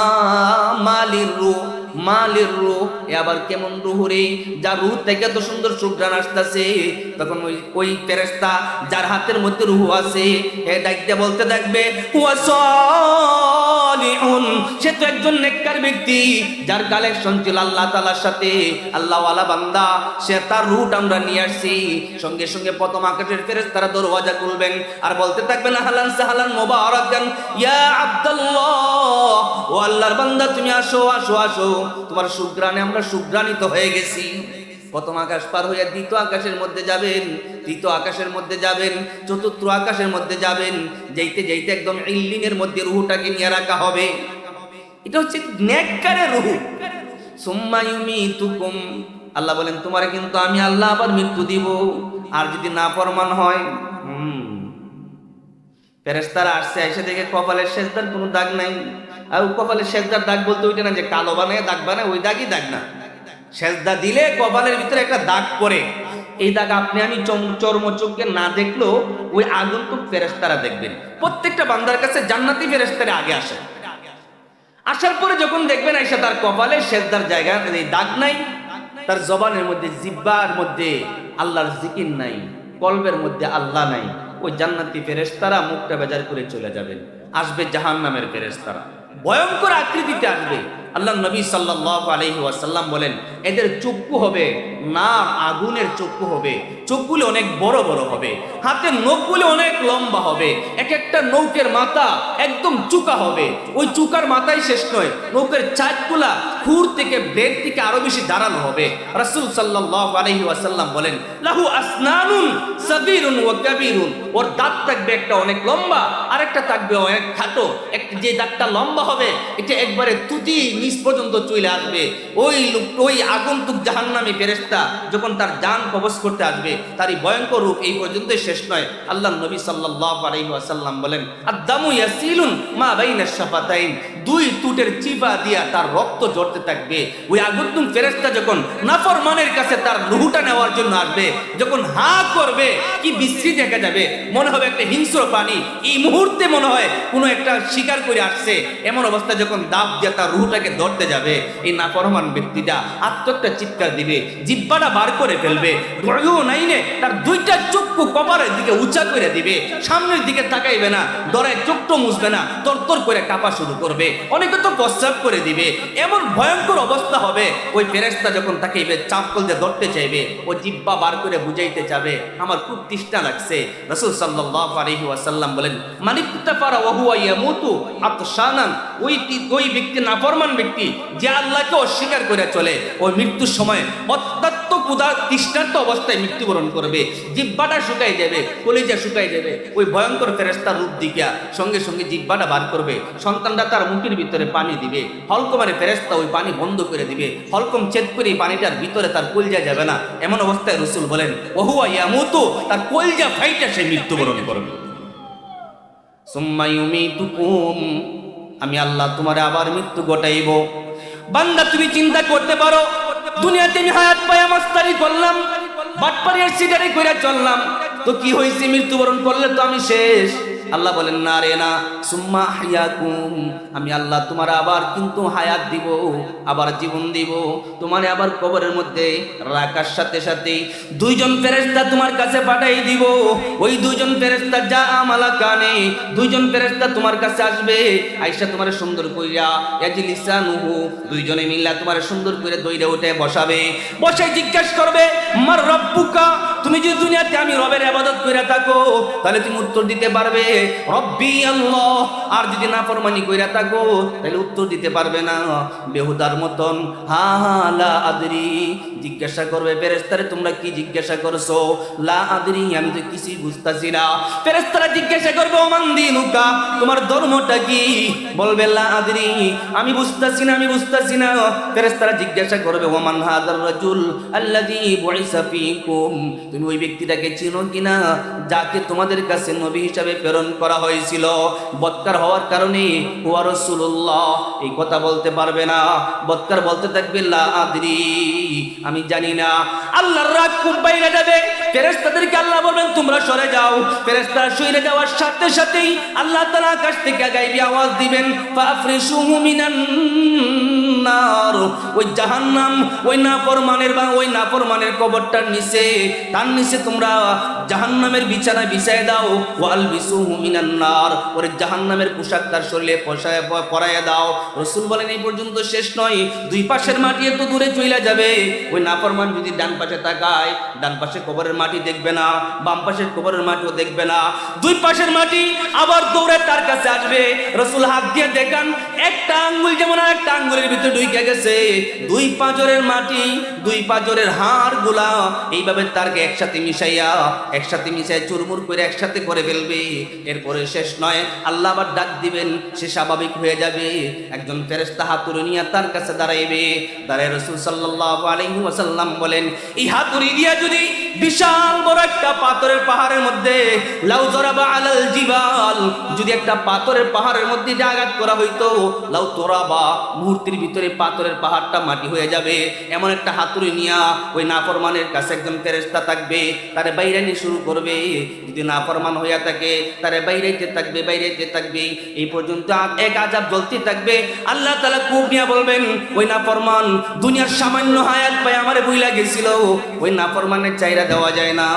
মালির রূহ, মালির রূহ, এ আবার কেমন রূহ রে, যার রূহ থেকে এত সুন্দর সুঘ্রাণ আসতেছে। তখন ওই ফেরেশতা যার হাতের মধ্যে রূহ আছে, এ ডাকতে বলতে থাকবে হুয়া সালিহুন, সে তো একজন নেককার ব্যক্তি, যার কালেকশন ছিল আল্লাহ তাআলার সাথে, আল্লাহওয়ালা বান্দা, সে তার রূহটা আমরা নিয়ে আসছি। সঙ্গে সঙ্গে প্রথম আকাশের ফেরেশতারা দরওয়াজা খুলবেন আর বলতে থাকবেন আহলান সাহলান মুবারাকান ইয়া আব্দুল্লাহ, ও আল্লাহর বান্দা তুমি আসো, আসো, আসো, তোমার সুঘ্রাণে আমরা সুঘ্রাণিত হয়ে গেছি। প্রথম আকাশ পার হইয়া দ্বিতীয় আকাশের মধ্যে যাবেন, তৃতীয় আকাশের মধ্যে যাবেন, চতুর্থ আকাশের মধ্যে যাবেন, যাইতে যাইতে একদম ইল্লিনের মধ্যে রূহটাকে নিয়ে রাখা হবে। এটা হচ্ছে নেককারের রূহ। সুম্মা ইউমিতুকুম, আল্লাহ বলেন তোমারে কিন্তু আমি আল্লাহ আবার মৃত্যু দিব, আর যদি না ফরমান হয়। ফেরেশতারা আসছে, এসে দেখে কপালের সেজদার কোনো দাগ নাই। আর কপালের সেজদার দাগ বলতে ওইটা না যে কালো বানায় দাগ বানায়, ওই দাগই দাগ না। সেজদা দিলে কপালের ভিতরে একটা দাগ পড়ে, এই দাগ আপনি আমি চর্মচোখে না দেখলেও ওই আগন্তুক ফেরেশতারা দেখবেন। প্রত্যেকটা বান্দার কাছে জান্নাতি ফেরেশতারা আগে আসে, আসার পরে যখন দেখবেন আইসা তার কপালে সেজদার জায়গা এই দাগ নাই, তার জবানের মধ্যে জিহ্বার মধ্যে আল্লাহর জিকির নাই, কলবের মধ্যে আল্লাহ নাই, ওই জান্নাতি ফেরেশতারা মুখটা বেজার করে চলে যাবেন। আসবে জাহান্নামের ফেরেশতারা, ভয়ঙ্কর আকৃতিতে আসবে। আল্লাহ নবী সাল্লাল্লাহু আলাইহি ওয়াসাল্লাম বলেন এদের চক্ষু হবে নার আগুনের চক্ষু হবে, চোখগুলো অনেক বড় বড় হবে, হাতের নখগুলো অনেক লম্বা হবে, এক একটা নৌকের মাথা একদম চুকা হবে। ওই চুকার মাথায় শেষ নয়, নৌকের চাঁদগুলা খুর থেকে ব্লেড থেকে আরো বেশি দাঁড়ানো হবে। রাসূল সাল্লাল্লাহু আলাইহি ওয়াসাল্লাম বলেন লাহু আসনানুন সাগীরুন ওয়া কাবীরুন, ওর দাঁত থাকবে একটা অনেক লম্বা, আরেকটা থাকবে অনেক খাটো। একটা যে দাঁতটা লম্বা হবে এটা একবারে তুতি নিচ পর্যন্ত চলে আসবে। ওই আগন্তুক জাহান্নামী ফেরেশতা ফেরেশতা যখন তার জান কবজ করতে আসবে, তার এই ভয়ঙ্কর রূপ এই পর্যন্তই শেষ নয়। আল্লাহর নবী সাল্লাল্লাহু আলাইহি ওয়াসাল্লাম বলেন, আদ-দামু ইয়াসিলুন মা বাইনা শাফাতাইন, দুই তুটের চিপা দিয়া তার রক্ত ঝরতে থাকবে। ওই আগুন ফেরেশতা যখন নাফরমানের কাছে তার রুহটা নেওয়ার জন্য আসবে, যখন হা করবে, কি বিশ্রী দেখা যাবে, মনে হবে একটা হিংস্র প্রাণী এই মুহূর্তে মনে হয় কোনো একটা শিকার করে আসছে। এমন অবস্থা যখন দাব দিয়ে তার রুহটাকে ধরতে যাবে, এই নাফরমান ব্যক্তিটা আত্মটা চিৎকার দিবে, জিহ্বাটা বার করে ফেলবে, নাইনে তার দুইটা চক্ষু কপালের দিকে উঁচা করে দিবে, সামনের দিকে তাকাইবে না, ডরায় চোখটা মুছবে না, তরতর করে কাঁপা শুরু করবে, অনেকে তো প্রস্রাব করে দিবে। এমন ভয়ঙ্কর অবস্থা হবে। ওই ফেরেশতা যখন তাকে চাপকল দিয়ে ধরতে চাইবে, ও জিহ্বা বার করে বুঝাইতে যাবে, আমার খুব তৃষ্ণা লাগছে। রাসূল সাল্লাল্লাহু আলাইহি ওয়াসাল্লাম বলেন, মানিকতাফারা ওয়া হুয়া ইয়ামুতু আতশানান, ওই ব্যক্তি নাফরমান ব্যক্তি যে আল্লাহকে অস্বীকার করে চলে, ওই মৃত্যুর সময় অত্যন্ত ক্ষুধা তৃষ্ণার্ত অবস্থায় মৃত্যুবরণ করবে, জিহ্বাটা শুকাই যাবে, কলিজা শুকাই যাবে। ওই ভয়ঙ্কর ফেরেশতার রূপ দিকা সঙ্গে সঙ্গে জিহ্বাটা বার করবে, সন্তানরা তার মুখের ভিতরে পানি দিবে, হলকমারে ফেরেশতা ওই পানি বন্ধ করে দিবে, হলকম ছেদ করে পানিটার ভিতরে তার কলিজা যাবে না। এমন অবস্থায় রাসূল বলেন, ওয়া হুয়া ইয়ামুতু, তার কলিজা ফাইটা সে মৃত্যুবরণ করবে। সুম্মা ইউমিতুকুম, আমি আল্লাহ তোমারে আবার মৃত্যু ঘটাইব। বান্দা তুমি চিন্তা করতে পারো, দুনিয়াতে আমি হায়াত পায়া মাস্তারি করলাম, বাটপারি আর সিটারি কইরা চললাম, তো কি হইছে? মৃত্যুবরণ করলে তো আমি শেষ। আল্লাহ বলেন, না রে না, সুম্মা আহইয়াকুম, আমি আল্লাহ তোমার আবার কিন্তু হায়াত দিব, আবার জীবন দিব। তোমারে আবার কবরের মধ্যে রাখার সাথে সাথে দুইজন ফেরেশতা তোমার কাছে পাঠাই দিব। ওই দুইজন ফেরেশতা যা আমালাকানে, দুইজন ফেরেশতা তোমার কাছে আসবে, আয়েশা তোমারে সুন্দর কইরা ইয়াজলিসানুহু, দুইজনে মিল্লা তোমারে সুন্দর করে দইরা উঠে বসাবে, বসে জিজ্ঞাসা করবে, মার রব্বুকা, তুমি যদি দুনিয়াতে আমি রবের ইবাদত কইরা থাকো তাহলে তুমি উত্তর দিতে পারবে রব্বি আল্লাহ, আর যদি নাফরমানি কইরা থাকো তাহলে উত্তর দিতে পারবে না। বেহুদার মতন হা হা লা আদরি জিজ্ঞাসা করবে, ফেরেশতারে তোমরা কি জিজ্ঞাসা করছো? লা আদরি, আমি তো কিছুই বুঝতাছি না। ফেরেশতারা জিজ্ঞাসা করবে, ওমান দিনুকা, তোমার ধর্মটা কি? বলবে লা আদরি, আমি বুঝতাছি না, আমি বুঝতাছি না। ফেরেশতারা জিজ্ঞাসা করবে, ওমান হাদার রাজুল আল্লাযী বুইসা ফীকুম, তুমি ওই ব্যক্তিটাকে চিনো কিনা যাকে তোমাদের কাছে নবী হিসাবে প্রেরণ করা হয়েছিল? বদকার হওয়ার কারণে হুয়া রাসূলুল্লাহ এই কথা বলতে পারবে না, বদকার বলতে থাকবে লা আদরি, আমি জানি না। আল্লাহর রাগ খুব বাইরে যাবে, ফেরেশতাদেরকে আল্লাহ বলবেন তোমরা সরে যাও। ফেরেশতারা সরে যাওয়ার সাথে সাথেই আল্লাহ তাআলা আকাশ থেকে গায়বী আওয়াজ দিবেন, ফাফরিশুহু মিনান নার, ওই জাহান্নাম, ওই নাফরমানের বা ওই নাফরমানের কবরটার নিচে, তার নিচে তোমরা জাহান্নামের বিছানা বিছায় দাও। ওয়াল বিসুহু মিনান নার, ওরে জাহান্নামের পোশাক তার শরীরে পরাইয়া দাও। রাসূল বলেন, এই পর্যন্ত শেষ নয়, দুই পাশের মাটি এত দূরে চলে যাবে। ওই নাফরমান যদি ডান পাশে তাকায়, ডান পাশে কবরের মাটি দেখবে না, বাম পাশের কবরের মাটিও দেখবে না, দুই পাশের মাটি আবার দৌড়ে তার কাছে আসবে। রাসূল হাত দিয়ে দেখান, একটা আঙ্গুল যেমন আর একটা আঙ্গুলের ভিতরে ঢুকে গেছে, দুই পাঁজরের মাটি, দুই পাঁজরের হাড় গুলা এইভাবে তারকে একসাথে মিশাইয়া চুরমুর করে একসাথে করে ফেলবে। এরপরে শেষ নয়, আল্লাহ আবার ডাক দিবেন, সে স্বাভাবিক হয়ে যাবে। একজন ফেরেশতা হাতুড়ি নিয়ে তার কাছে দাঁড়াইবে। দাঁড়ায় রাসূল সাল্লাল্লাহু আলাইহি ওয়াসাল্লাম বলেন, এই হাতুড়ি দিয়া যদি বিশাল বড় একটা পাথরের পাহাড়ের মধ্যে, লাউ যরাবা আলাল জিবাল, যদি একটা পাথরের পাহাড়ের মধ্যে আঘাত করা হইতো, লাউ তোরাবা, মুহূর্তের ভিতরে পাথরের পাহাড়টা মাটি হয়ে যাবে। এমন একটা হাতুড়ি নিয়া ওই নাফরমানের কাছে একজন ফেরেশতা থাকবে, তারে বাইরানি শুরু করবে। যদি নাফরমান হইয়া থাকে তারে বাইরাইতে থাকবে, এই পর্যন্ত এক আযাব জ্বলতে থাকবে। আল্লাহ তাআলা খুব নিয়া বলবেন, ওই নাফরমান দুনিয়ার সামান্য হায়াত পায় আমারে ভুইলা গেছিল, ওই নাফরমানের চাইরা দেওয়া যায় না।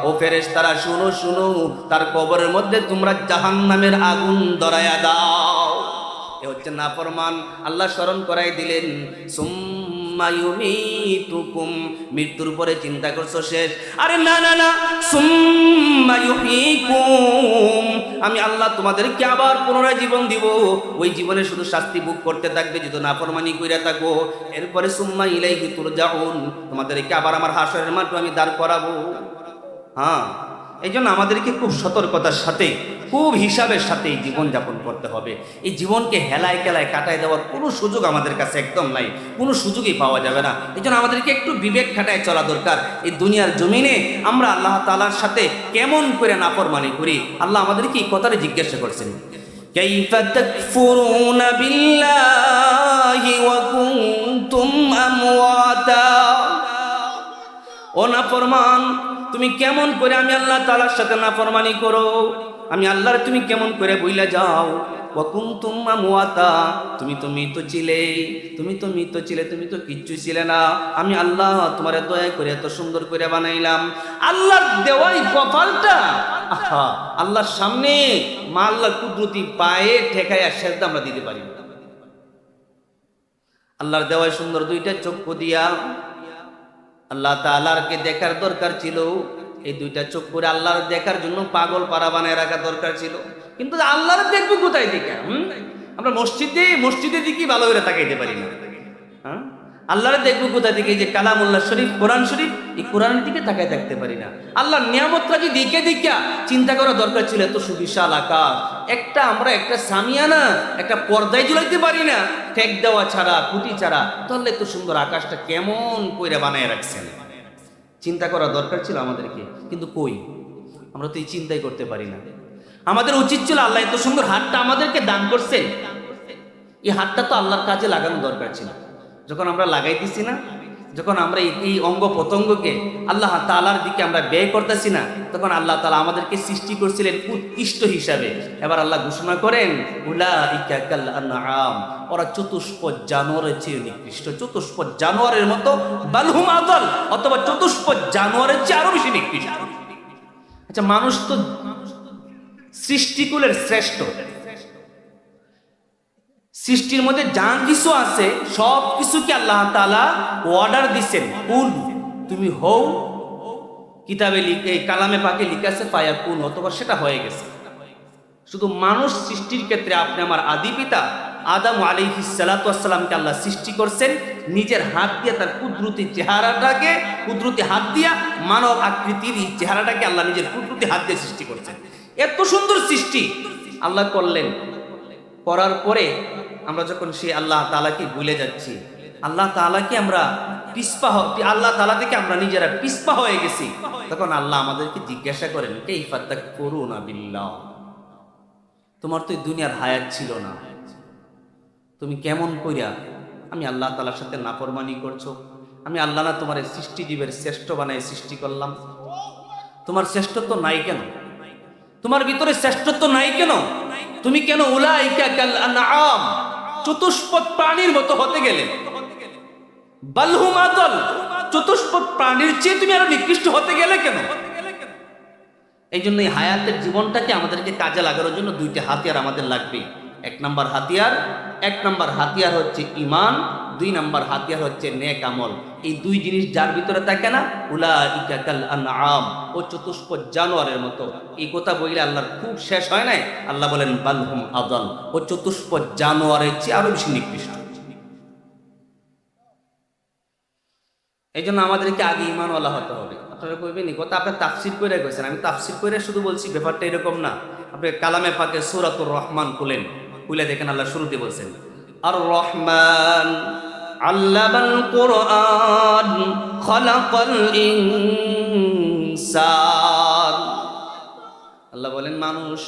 ও ফেরেশতারা শুনো শুনো, তার কবরের মধ্যে তোমরা জাহান্নামের আগুন ধরায়া দাও। এ হচ্ছে নাফরমান। আল্লাহ স্মরণ করাই দিলেন, সুম্মা ইউমিতুকুম, মৃত্যুর পরে চিন্তা করছো শেষ? আরে না না না, সুম্মা ইউহয়িকুম, আমি আল্লাহ তোমাদেরকে আবার পুনরায় জীবন দিব। ওই জীবনে শুধু শাস্তি ভোগ করতে থাকবে যদি নাফরমানি কইরা থাকো। এরপরে সুম্মা ইলাইহি তুরজাউন, তোমাদেরকে আবার আমার হাসরের মাঠে আমি দাঁড় করাবো। হ্যাঁ, এই জন্য আমাদেরকে খুব সতর্কতার সাথে খুব হিসাবের সাথে এই জীবন যাপন করতে হবে। এই জীবনকে হেলায় কেলায় কাটায় দেওয়ার কোনো সুযোগ আমাদের কাছে একদম নাই, কোনো সুযোগই পাওয়া যাবে না। এই জন্য আমাদেরকে একটু বিবেক খাটায় চলা দরকার। এই দুনিয়ার জমিনে আমরা আল্লাহ তাআলার সাথে কেমন করে নাফরমানি করি, আল্লাহ আমাদেরকে এই কথাটা জিজ্ঞাসা করছেন, কাইফা তাকফুরুনা বিল্লাহি ওয়া কুনতুম আমওয়াতা। ও নাফরমান, তুমি কেমন করে আমি আল্লাহ তাআলার সাথে নাফরমানি করো, আমি আল্লাহর তুমি কেমন করে বইলা যাও। ওয়া কুনতুম আমওয়াতা, তুমি তো ছিলে, তুমি তো কিচ্ছু ছিলে না। আমি আল্লাহ তোমার দয়া করে এত সুন্দর করে বানাইলাম। আল্লাহর দেওয়াই কপালটা, আহা, আল্লাহর সামনে মা আল্লাহর কুদরতি পায়ে ঠেকাইয়া সেজদা আমরা দিতে পারি না। আল্লাহর দেওয়াই সুন্দর দুইটা চক্ষু দিয়া আল্লাহ তাআলাকে দেখার দরকার ছিল। এই দুইটা চোখ করে আল্লাহর দেখার জন্য পাগল পারা বানায় রাখা দরকার ছিল, কিন্তু আল্লাহর দেখবো কোথায় দিকে? আমরা মসজিদে দিকে ভালো করে তাকাইতে পারি না। হ্যাঁ, আল্লাহর দেখবো কোথায় দিকে? যে কালামুল্লাহ শরীফ, কোরআন শরীফ, এই কোরআনের দিকে তাকায় থাকতে পারি না। আল্লাহর নিয়ামতটা যে দিকে দিকে চিন্তা করা দরকার ছিল। এত সুবিশাল আকাশ, আমরা একটা সামিয়ানা, একটা পর্দায় ঝুলাইতে পারি না, ঠেক দেওয়া ছাড়া, খুঁটি ছাড়া। তাহলে এত সুন্দর আকাশটা কেমন করে বানায় রাখছেন, চিন্তা করা দরকার ছিল আমাদেরকে। কিন্তু কই, আমরা তো এই চিন্তাই করতে পারি না। আমাদের উচিত ছিল, আল্লাহ এত সুন্দর হাতটা আমাদেরকে দান করছেন, এই হাতটা তো আল্লাহর কাজে লাগানো দরকার ছিল। যখন আমরা লাগাইতেছি না, যখন আমরা এই অঙ্গ প্রত্যঙ্গকে আল্লাহ তাআলার দিকে আমরা ব্যয় করতেছি না, তখন আল্লাহ তাআলা আমাদেরকে সৃষ্টি করছিলেন উৎকৃষ্ট হিসাবে। এবার আল্লাহ ঘোষণা করেন, উলাইকা কাল আনআম, ওরা চতুষ্পদ জানোয়ারের চেয়ে নিকৃষ্ট। চতুষ্পদ জানোয়ারের মতো, বালহুম আদাল, অথবা চতুষ্পদ জানোয়ারের চেয়ে আরো বেশি নিকৃষ্ট। আচ্ছা, মানুষ তো সৃষ্টিকুলের শ্রেষ্ঠ। সৃষ্টির মধ্যে যা কিছু আছে সব কিছুকে আল্লাহ তাআলা অর্ডার দিচ্ছেন, কুন, তুমি হও। কিতাবে লিখে, কালামে পাকে লিখে আছে ফায়াকুন, অথবা সেটা হয়ে গেছে। শুধু মানুষ সৃষ্টির ক্ষেত্রে আপনি আমার আদি পিতা আদম আলাইহিস সালাতু ওয়াস সালামকে আল্লাহ সৃষ্টি করছেন নিজের হাত দিয়ে, তার কুদরতি চেহারাটাকে, কুদরতি হাত দিয়া মানব আকৃতির এই চেহারাটাকে আল্লাহ নিজের কুদরতি হাত দিয়ে সৃষ্টি করছেন। এত সুন্দর সৃষ্টি আল্লাহ করলেন। করার পরে আমরা যখন সেই আল্লাহ তাআলাকে ভুলে যাচ্ছি, আল্লাহ তাআলাকে আমরা আল্লাহ তাআলা থেকে আমরা নিজেরা পিছপা হয়ে গেছি, তখন আল্লাহ আমাদেরকে জিজ্ঞাসা করেন, কাইফা তাকফুরুনা বিল্লাহ, তোমার তো এই দুনিয়ার হায়াত ছিল না, তুমি কেমন কইরা আমি আল্লাহ তাআলার সাথে নাফরমানি করছো? আমি আল্লাহ না তোমার সৃষ্টিজীবের শ্রেষ্ঠ বানায় সৃষ্টি করলাম, তোমার শ্রেষ্ঠত্ব নাই কেন? তোমার ভিতরে শ্রেষ্ঠত্ব নাই কেন? তুমি কেন উলাইকা কাল আনআম, চতুষ্পদ প্রাণীর মতো হতে গেলে? বালহুম আদাল, চতুষ্পদ প্রাণীর চেয়ে তুমি আরো নিকৃষ্ট হতে গেলে কেন? এই জন্য এই হায়াতের জীবনটাকে আমাদেরকে কাজে লাগানোর জন্য দুইটা হাতিয়ার আমাদের লাগবে। এক নাম্বার হাতিয়ার হচ্ছে ঈমান, দুই নাম্বার হাতিয়ার হচ্ছে নেক আমল। এই দুই জিনিস যার ভিতরে থাকে না, উলাইকা কাল আনআম, ও চতুষ্পদ জানোয়ারের মতো। এই কথা বইলে আল্লাহর খুব শেষ হয় নাই, আল্লাহ বলেন বালহুম আদাল, ও চতুষ্পদ জানোয়ারের চেয়ে আরো বেশি নিকৃষ্ট। এই জন্য আমাদেরকে আগে ঈমানওয়ালা হতে হবে। আপনারা কইবেন এই কথা আপনি তাফসীর করে গেছেন, আমি তাফসীর করে শুধু বলছি, ব্যাপারটা এরকম না। আপনি কালামে পাকে সূরাতুর রহমান খুলে দেখেন, আল্লাহ শুরুতে বলছেন আর রহমান আল্লামাল কুরআন খালাকাল ইনসান। আল্লাহ বলেন মানুষ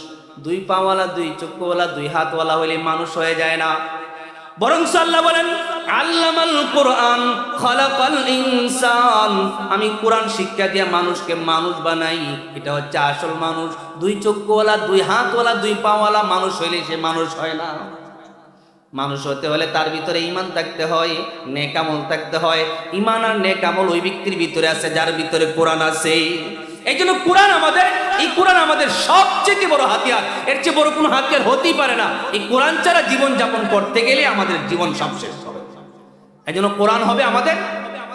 দুই পাওয়ালা, দুই চক্ষুওয়ালা, দুই হাতওয়ালা হইলে মানুষ হয়ে যায় না, বরং আল্লাহ বলেন আল্লামাল কুরআন খালাকাল ইনসান, আমি কোরআন শিক্ষা দিয়ে মানুষকে মানুষ বানাই। এটা হচ্ছে আসল মানুষ। দুই চক্ষুওয়ালা, দুই হাতওয়ালা, দুই পাওয়ালা মানুষ হইলে সে মানুষ হয় না। মানুষ হতে হলে তার ভিতরে ঈমান থাকতে হয়, নেক আমল থাকতে হয়। ঈমান আর নেক আমল ওই ব্যক্তির ভিতরে আছে যার ভিতরে কোরআন আছে। এই জন্য কোরআন আমাদের সবচেয়ে বড় হাতিয়ার। এর চেয়ে বড় কোনো হাতিয়ার হতেই পারে না। এই কোরআন ছাড়া জীবন যাপন করতে গেলে আমাদের জীবন সব শেষ হবে। এই জন্য কোরআন হবে আমাদের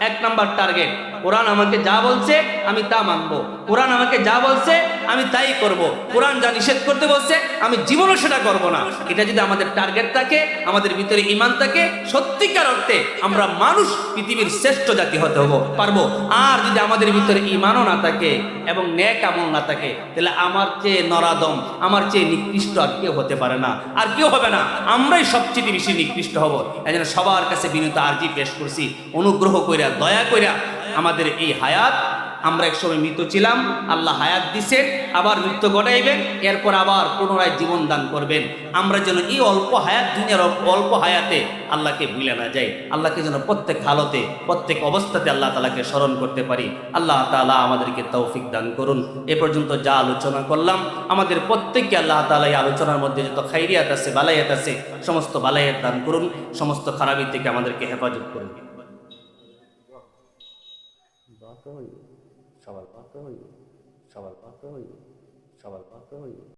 এক নাম্বার টার্গেট। কোরআন আমাকে যা বলছে আমি তা মানবো, কোরআন আমাকে যা বলছে আমি তাই করব, কোরআন যা নিষেধ করতে বলছে আমি জীবনও সেটা করব না। এটা যদি আমাদের টার্গেট থাকে, আমাদের ভিতরে ঈমান থাকে, সত্যিকার অর্থে আমরা মানুষ পৃথিবীর শ্রেষ্ঠ জাতি হতে পারবো। আর যদি আমাদের ভিতরে ঈমানও না থাকে এবং নেক আমল না থাকে, তাহলে আমার চেয়ে নরাদম, আমার চেয়ে নিকৃষ্ট আর কেউ হতে পারে না, আর কেউ হবে না, আমরাই সবচেয়ে বেশি নিকৃষ্ট হব। এজন্য সবার কাছে বিনীত আরজি পেশ করছি, অনুগ্রহ কইরা দয়া কইরা আমাদের এই হায়াত, আমরা একসময় মৃত ছিলাম, আল্লাহ হায়াত দিছেন, আবার মৃত্যু ঘটাইবেন, এরপর আবার পুনরায় জীবন দান করবেন। আমরা যেন এই অল্প হায়াত, দুনিয়ার অল্প হায়াতে আল্লাহকে ভুলে না যাই, আল্লাহকে যেন প্রত্যেক হালতে প্রত্যেক অবস্থাতে আল্লাহ তাআলাকে স্মরণ করতে পারি। আল্লাহ তাআলা আমাদেরকে তৌফিক দান করুন। এ পর্যন্ত যা আলোচনা করলাম, আমাদের প্রত্যেককে আল্লাহ তাআলা এই আলোচনার মধ্যে যত খাইরিয়াত আছে, বালায়াত আছে, সমস্ত বালায়াত দান করুন, সমস্ত খারাপি থেকে আমাদেরকে হেফাজত করুন। সবার পাতে হই, সবার পাতে হই, সবার পাতে হই।